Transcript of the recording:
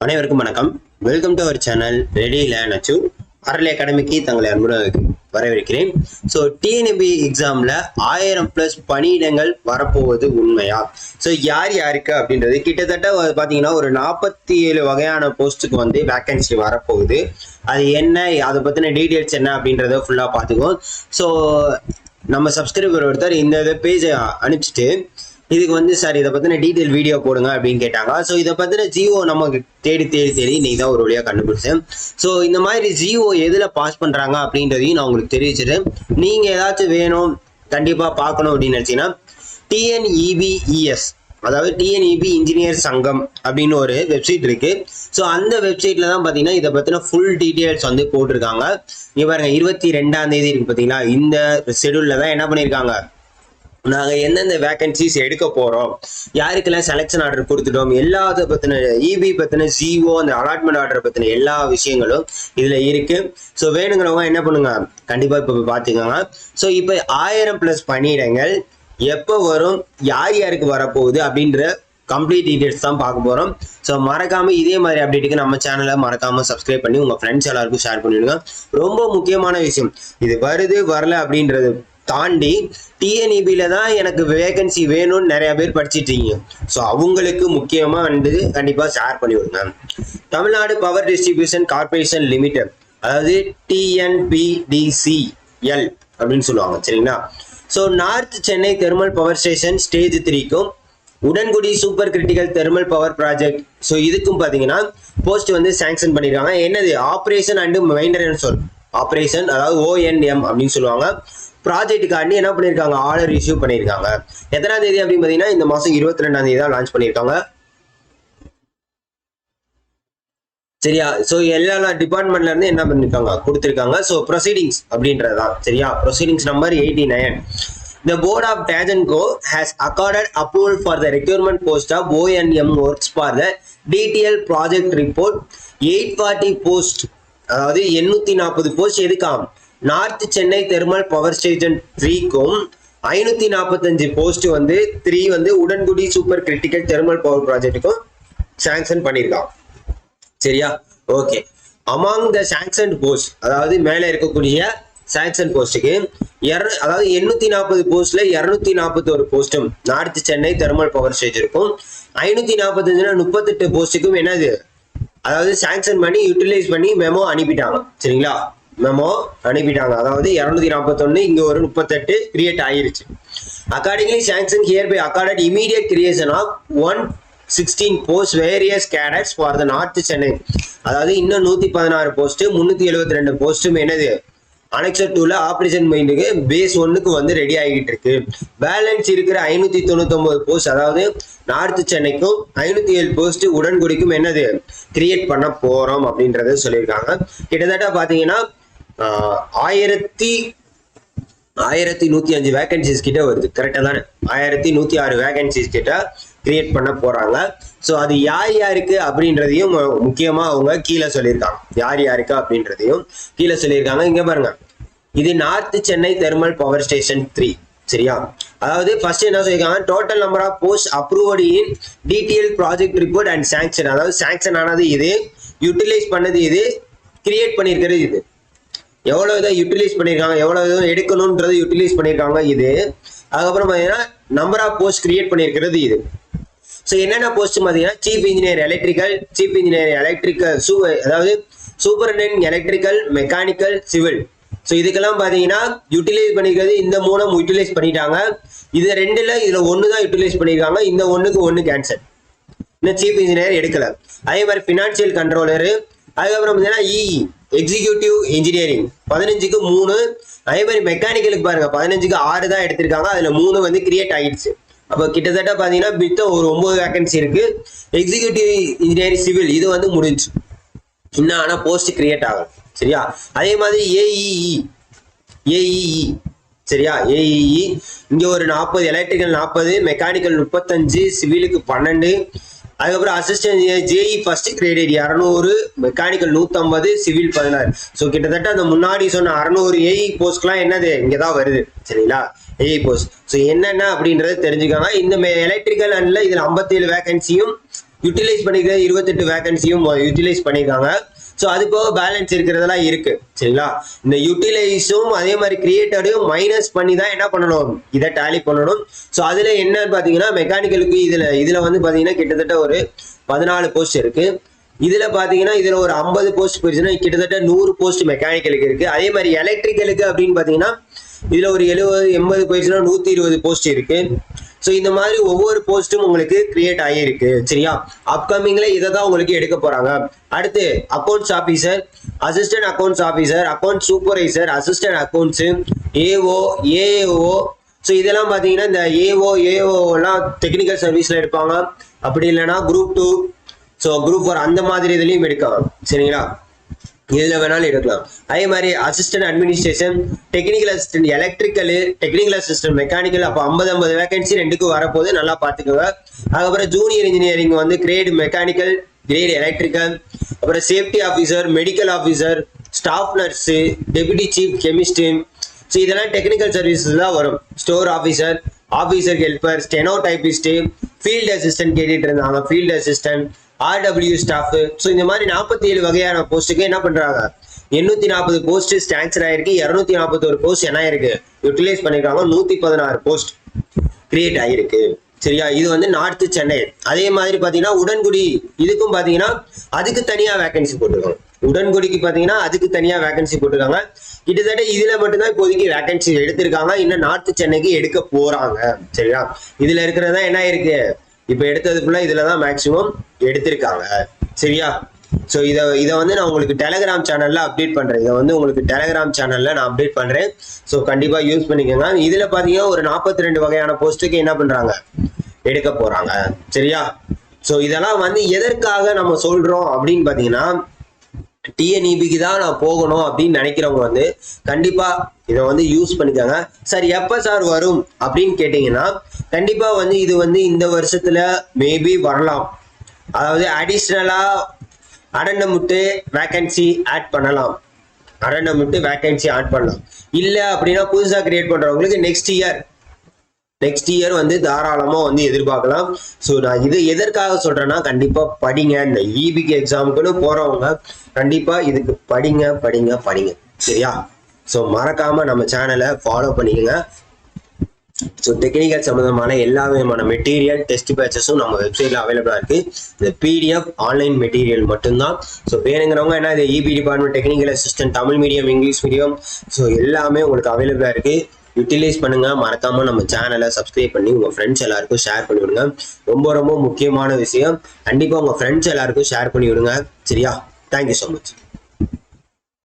அனைவருக்கும் வணக்கம். Welcome to our channel ready learn achieve அறலை அகாடமிக்கு தங்களை அன்புடன் வரவேற்கிறேன். ஸோ டிஎன்பிஎஸ்சி எக்ஸாம்ல 1000+ பணியிடங்கள் வரப்போவது உண்மையா? ஸோ யார் யாருக்கு அப்படின்றது கிட்டத்தட்ட பார்த்தீங்கன்னா ஒரு 47 வகையான போஸ்ட்டுக்கு வந்து வேக்கன்சி வரப்போகுது. அது என்ன, அதை பற்றின டீட்டெயில்ஸ் என்ன அப்படின்றத ஃபுல்லாக பார்த்துக்குவோம். ஸோ நம்ம சப்ஸ்கிரைபர் ஒருத்தர் இந்த பேஜை அனுப்பிச்சிட்டு இதுக்கு வந்து சார் இதை பற்றின டீட்டெயில் வீடியோ போடுங்க அப்படின்னு கேட்டாங்க. ஸோ இதை பற்றின ஜியோ நமக்கு தேடி இன்னைக்கு தான் ஒரு வழியாக கண்டுபிடிச்சேன். ஸோ இந்த மாதிரி ஜியோ எதில் பாஸ் பண்ணுறாங்க அப்படின்றதையும் நான் உங்களுக்கு தெரிவிச்சிட்டேன். நீங்கள் ஏதாச்சும் வேணும் கண்டிப்பாக பார்க்கணும் அப்படின்னு நினச்சிங்கன்னா டிஎன்இபிஇஎஸ், அதாவது டிஎன்இபி இன்ஜினியர் சங்கம் அப்படின்னு ஒரு வெப்சைட் இருக்கு. ஸோ அந்த வெப்சைட்ல தான் பார்த்தீங்கன்னா இதை பற்றின ஃபுல் டீட்டெயில்ஸ் வந்து போட்டிருக்காங்க. இங்கே பாருங்க 22ஆம் தேதி இருக்கு பார்த்தீங்களா, இந்த ஷெடியூல்ல தான் என்ன பண்ணியிருக்காங்க, நாங்கள் எந்தெந்த வேகன்சிஸ் எடுக்க போகிறோம், யாருக்கெல்லாம் செலெக்ஷன் ஆர்டர் கொடுத்துட்டோம், எல்லாத்த பற்றின இபி பற்றின ஜிஓ அந்த அலாட்மெண்ட் ஆர்டர் பற்றின எல்லா விஷயங்களும் இதில் இருக்குது. ஸோ வேணுங்கிறவங்க என்ன பண்ணுங்க, கண்டிப்பாக இப்போ பார்த்துக்கோங்க. ஸோ இப்போ 1000+ பணியிடங்கள் எப்போ வரும், யார் யாருக்கு வரப்போகுது அப்படின்ற கம்ப்ளீட் டீடைல்ஸ் தான் பார்க்க போகிறோம். ஸோ மறக்காமல் இதே மாதிரி அப்டேட்டுக்கு நம்ம சேனலை மறக்காமல் சப்ஸ்கிரைப் பண்ணி உங்கள் ஃப்ரெண்ட்ஸ் எல்லாருக்கும் ஷேர் பண்ணிவிடுங்க. ரொம்ப முக்கியமான விஷயம், இது வருது வரல அப்படின்றது தாண்டி டிஎன்இபியில தான் எனக்கு வேகன்சி வேணும்னு நிறைய பேர் படிச்சுட்டு இருக்கீங்க. ஸோ அவங்களுக்கு முக்கியமாக வந்து கண்டிப்பாக ஷேர் பண்ணி விடுங்க. Tamil Nadu power distribution corporation limited, அதாவது டிஎன்பிடிசிஎல் அப்படின்னு சொல்லுவாங்க, சரிங்களா? So north Chennai thermal power station stage 3க்கும் Udangudi super critical thermal power project, so இதுக்கும் பார்த்தீங்கன்னா போஸ்ட் வந்து சாங்ஷன் பண்ணியிருக்காங்க. என்னது, operation and maintenance work, operation அதாவது ஓஎன்எம் அப்படின்னு சொல்லுவாங்க. ப்ராஜெக்டுக்காண்டி என்ன பண்ணியிருக்காங்க, ஆர்டர் இஷ்யூ பண்ணியிருக்காங்க. எத்தனாம் தேதி அப்படின்னு பார்த்தீங்கன்னா இந்த மாதம் 22ஆம் தேதி தான் லான்ச் பண்ணியிருக்காங்க, சரியா? ஸோ எல்லா டிபார்ட்மெண்ட்ல இருந்து என்ன பண்ணிருக்காங்க கொடுத்துருக்காங்க. ஸோ ப்ரொசீடிங்ஸ் அப்படின்றதான், சரியா? Proceedings number 89. The board of Tajanco has accorded approval for the requirement post of ONM works for the DTL project report 840 post, அதாவது 840 போஸ்ட் எதுக்காம், north Chennai thermal power station 3க்கும் 545 போஸ்ட் வந்து 3 வந்து Udangudi super critical thermal power ப்ராஜெக்டுக்கும் sanction பண்ணியிருக்கான், சரியா? Okay, among the sanction post, அதாவது மேலே இருக்கக்கூடிய சாங்ஷன் போஸ்ட்டுக்கு அதாவது 840 போஸ்ட்ல 241 போஸ்டும் நார்த் சென்னை தெர்மல் பவர் ஸ்டேஷனுக்கும், 545 38 போஸ்ட்டுக்கும் என்னது, அதாவது சாங்ஷன் பண்ணி யூட்டிலைஸ் பண்ணி மெமோ அனுப்பிட்டாங்க, சரிங்களா? மெமோ அனுப்பிட்டாங்க, அதாவது 241 இங்க ஒரு 38 கிரியேட் ஆயிருச்சு. Accordingly sanction here by accorded immediate creation of 116 post various cadres for the north Chennai, அதாவது இன்னும் 116 போஸ்ட் 372 போஸ்டும் என்னது அனெக்சர் 2ல ஆபரேஷன் மைண்டுக்கு பேஸ் 1க்கு வந்து ரெடி ஆகிட்டு இருக்கு. பேலன்ஸ் இருக்கிற 599 போஸ்ட், அதாவது நார்த் சென்னைக்கும் 507 போஸ்ட் உடன்குடிக்கும் என்னது கிரியேட் பண்ண போறோம் அப்படின்றத சொல்லியிருக்காங்க. கிட்டத்தட்ட பாத்தீங்கன்னா 1105 வேகன்சிஸ் கிட்ட வருது, கரெக்டா தானே? 1106 வேகன்சிஸ் கிட்ட கிரியேட் பண்ண போறாங்க. ஸோ அது யார் யாருக்கு அப்படின்றதையும் முக்கியமா அவங்க கீழே சொல்லியிருக்காங்க, யார் யாருக்கு அப்படின்றதையும் கீழே சொல்லியிருக்காங்க. இங்க பாருங்க, இது north Chennai thermal power station 3, சரியா? அதாவது ஃபர்ஸ்ட் என்ன சொல்லியிருக்காங்க, total number of post approved in detailed project report and sanction, அதாவது சாங்ஷன் ஆனது இது, யூட்டிலைஸ் பண்ணது இது, கிரியேட் பண்ணியிருக்கிறது இது. எவ்வளவு இதை யூட்டிலைஸ் பண்ணியிருக்காங்க, எவ்வளவு இதை எடுக்கணும்ன்றது யூட்டிலைஸ் பண்ணியிருக்காங்க இது. அதுக்கப்புறம் பார்த்தீங்கன்னா நம்பர் ஆஃப் போஸ்ட் கிரியேட் பண்ணியிருக்கிறது இது. ஸோ என்னென்ன போஸ்ட் பார்த்தீங்கன்னா chief engineer electrical, chief engineer electrical, அதாவது superintendent electrical, mechanical, civil. So இதுக்கெல்லாம் பார்த்தீங்கன்னா யூட்டிலைஸ் பண்ணிக்கிறது இந்த மூலம் யூட்டிலைஸ் பண்ணிட்டாங்க. இது ரெண்டுல இதுல ஒன்று தான் யூட்டிலைஸ் பண்ணியிருக்காங்க, இந்த ஒன்றுக்கு ஒன்று கேன்சல், இன்னும் சீஃப் இன்ஜினியர் எடுக்கல. அதே மாதிரி ஃபினான்சியல் கண்ட்ரோலரு, அதுக்கப்புறம் பார்த்தீங்கன்னா எக்ஸிக்யூட்டிவ் இன்ஜினியரிங் 15க்கு 3, அதே மாதிரி மெக்கானிக்கலுக்கு பாருங்க 15க்கு 6 தான் எடுத்திருக்காங்க, அதுல 3 வந்து கிரியேட் ஆகிடுச்சு. அப்போ கிட்டத்தட்ட பார்த்தீங்கன்னா மித்தம் ஒரு 9 வேகன்சி இருக்கு. எக்ஸிக்யூட்டிவ் இன்ஜினியரிங் சிவில் இது வந்து முடிஞ்சு, இன்னும் ஆனால் போஸ்ட் கிரியேட் ஆகும், சரியா? அதே மாதிரி ஏஇஇ, சரியா? ஏஇஇ இங்க ஒரு 40, எலக்ட்ரிக்கல் 40, மெக்கானிக்கல் 35, சிவிலுக்கு 12. அதுக்கப்புறம் assistant JE first graded 200, mechanical 150, civil 16. So கிட்டத்தட்ட அந்த முன்னாடி சொன்ன 600 ஏஇ போஸ்ட்லாம் என்னது இங்கதான் வருது, சரிங்களா? AE post. ஸோ என்னென்ன அப்படின்றத தெரிஞ்சுக்காங்க. இந்த எலக்ட்ரிக்கல் அண்ட்ல இதுல 57 வேகன்சியும் யூட்டிலைஸ் பண்ணிக்கிற 28 வேகன்சியும் யூட்டிலைஸ் பண்ணியிருக்காங்க. ஸோ அது போக பேலன்ஸ் இருக்கிறதெல்லாம் இருக்கு சரிங்களா. இந்த யூட்டிலைஸும் அதே மாதிரி கிரியேட்டரையும் மைனஸ் பண்ணி தான் என்ன பண்ணணும், இதை டேலி பண்ணணும். ஸோ அதுல என்னன்னு பாத்தீங்கன்னா மெக்கானிக்கலுக்கு இதுல வந்து பாத்தீங்கன்னா கிட்டத்தட்ட ஒரு 14 போஸ்ட் இருக்கு. இதுல பாத்தீங்கன்னா இதுல ஒரு 50 போஸ்ட் போயிருச்சுன்னா கிட்டத்தட்ட 100 போஸ்ட் மெக்கானிக்கலுக்கு இருக்கு. அதே மாதிரி எலக்ட்ரிக்கலுக்கு அப்படின்னு பாத்தீங்கன்னா இதுல ஒரு 70-80 போயிருச்சுன்னா 120 போஸ்ட் இருக்கு. ஸோ இந்த மாதிரி ஒவ்வொரு போஸ்ட்டும் உங்களுக்கு கிரியேட் ஆகியிருக்கு சரியா. அப்கமிங்ல இதை தான் உங்களுக்கு எடுக்க போறாங்க. அடுத்து accounts officer, assistant accounts officer, account supervisor, assistant accounts, AO, AAO. So இதெல்லாம் பாத்தீங்கன்னா இந்த ஏஓ எல்லாம் டெக்னிக்கல் சர்வீஸ்ல எடுப்பாங்க. அப்படி இல்லைன்னா குரூப் 2, ஸோ குரூப் 4 அந்த மாதிரி இதுலயும் எடுக்கலாம் சரிங்களா. இதுல வேணாலும் எடுக்கலாம். அதே மாதிரி assistant administration, technical assistant electrical, technical assistant mechanical, அப்போ 50 வேகன்சி ரெண்டுக்கும் வரப்போது நல்லா பார்த்துக்கோங்க. அதுக்கப்புறம் ஜூனியர் இன்ஜினியரிங் வந்து கிரேட் மெக்கானிக்கல், கிரேட் எலக்ட்ரிக்கல், அப்புறம் safety officer, medical officer, staff nurse, deputy chief chemist. So இதெல்லாம் டெக்னிக்கல் சர்வீசஸ் தான் வரும். Store officer, officer helper, steno typist, field assistant கேட்டுட்டு இருந்தாங்க, field assistant, RW staff. So இந்த மாதிரி 47 வகையான போஸ்ட்டுக்கு என்ன பண்றாங்க, 840 போஸ்ட் ஸ்டான்சர் ஆயிருக்கு. 241 போஸ்ட் என்ன ஆயிருக்கு, யூட்டிலைஸ் பண்ணிருக்காங்க. 116 போஸ்ட் கிரியேட் ஆயிருக்கு சரியா. இது வந்து நார்த் சென்னை. அதே மாதிரி பாத்தீங்கன்னா உடன்குடி, இதுக்கும் பாத்தீங்கன்னா அதுக்கு தனியா வேகன்சி போட்டிருக்காங்க. உடன்குடிக்கு பாத்தீங்கன்னா அதுக்கு தனியா வேகன்சி போட்டிருக்காங்க. கிட்டத்தட்ட இதுல மட்டும்தான் இப்போதைக்கு வேகன்சி எடுத்திருக்காங்க. இன்னும் நார்த் சென்னைக்கு எடுக்க போறாங்க சரியா. இதுல இருக்கிறதா என்ன இருக்கு, இப்ப எடுத்ததுக்குள்ள இதுலதான் மேக்சிமம் எடுத்திருக்காங்க சரியா. ஸோ இதை வந்து நான் உங்களுக்கு டெலகிராம் சேனல்ல அப்டேட் பண்றேன். இதை வந்து உங்களுக்கு டெலகிராம் சேனல்ல நான் அப்டேட் பண்றேன். ஸோ கண்டிப்பா யூஸ் பண்ணிக்கோங்க. இதுல பாத்தீங்கன்னா ஒரு 42 வகையான போஸ்ட்டுக்கு என்ன பண்றாங்க, எடுக்க போறாங்க சரியா. ஸோ இதெல்லாம் வந்து எதற்காக நம்ம சொல்றோம் அப்படின்னு பாத்தீங்கன்னா டிஎன்இபிக்கு தான் நான் போகணும் அப்படின்னு நினைக்கிறவங்க வந்து கண்டிப்பா இதை வந்து யூஸ் பண்ணிக்காங்க. சார் எப்ப சார் வரும் அப்படின்னு கேட்டீங்கன்னா கண்டிப்பா வந்து இது வந்து இந்த வருஷத்துல மேபி வரலாம். அதாவது அடிஷ்னலா அடண்டம் விட்டு வேகன்சி ஆட் பண்ணலாம், அடண்டம் விட்டு வேகன்சி ஆட் பண்ணலாம். இல்ல அப்படின்னா புதுசா கிரியேட் பண்றவங்களுக்கு நெக்ஸ்ட் இயர் வந்து தாராளமா வந்து எதிர்பார்க்கலாம். ஸோ நான் இது எதற்காக சொல்றேன்னா கண்டிப்பா படிங்க. இந்த இபிக்கு எக்ஸாமுக்குன்னு போறவங்க கண்டிப்பா இதுக்கு படிங்க சரியா. ஸோ மறக்காம நம்ம சேனலை ஃபாலோ பண்ணிக்கோங்க. ஸோ டெக்னிக்கல் சம்பந்தமான எல்லா விதமான மெட்டீரியல் டெஸ்ட் பேட்சஸும் நம்ம வெப்சைட்ல அவைலபிளா இருக்கு. இந்த PDF ஆன்லைன் மெட்டீரியல் மட்டும்தான். ஸோ வேணுங்கிறவங்க என்ன இது EB department, technical assistant, Tamil medium, English medium, so எல்லாமே உங்களுக்கு அவைலபிளா இருக்கு. யூட்டிலைஸ் பண்ணுங்க. மறக்காம நம்ம சேனலை சப்ஸ்கிரைப் பண்ணி உங்க ஃப்ரெண்ட்ஸ் எல்லாருக்கும் ஷேர் பண்ணி விடுங்க. ரொம்ப முக்கியமான விஷயம், கண்டிப்பா உங்க ஃப்ரெண்ட்ஸ் எல்லாருக்கும் ஷேர் பண்ணி விடுங்க சரியா. Thank you so much.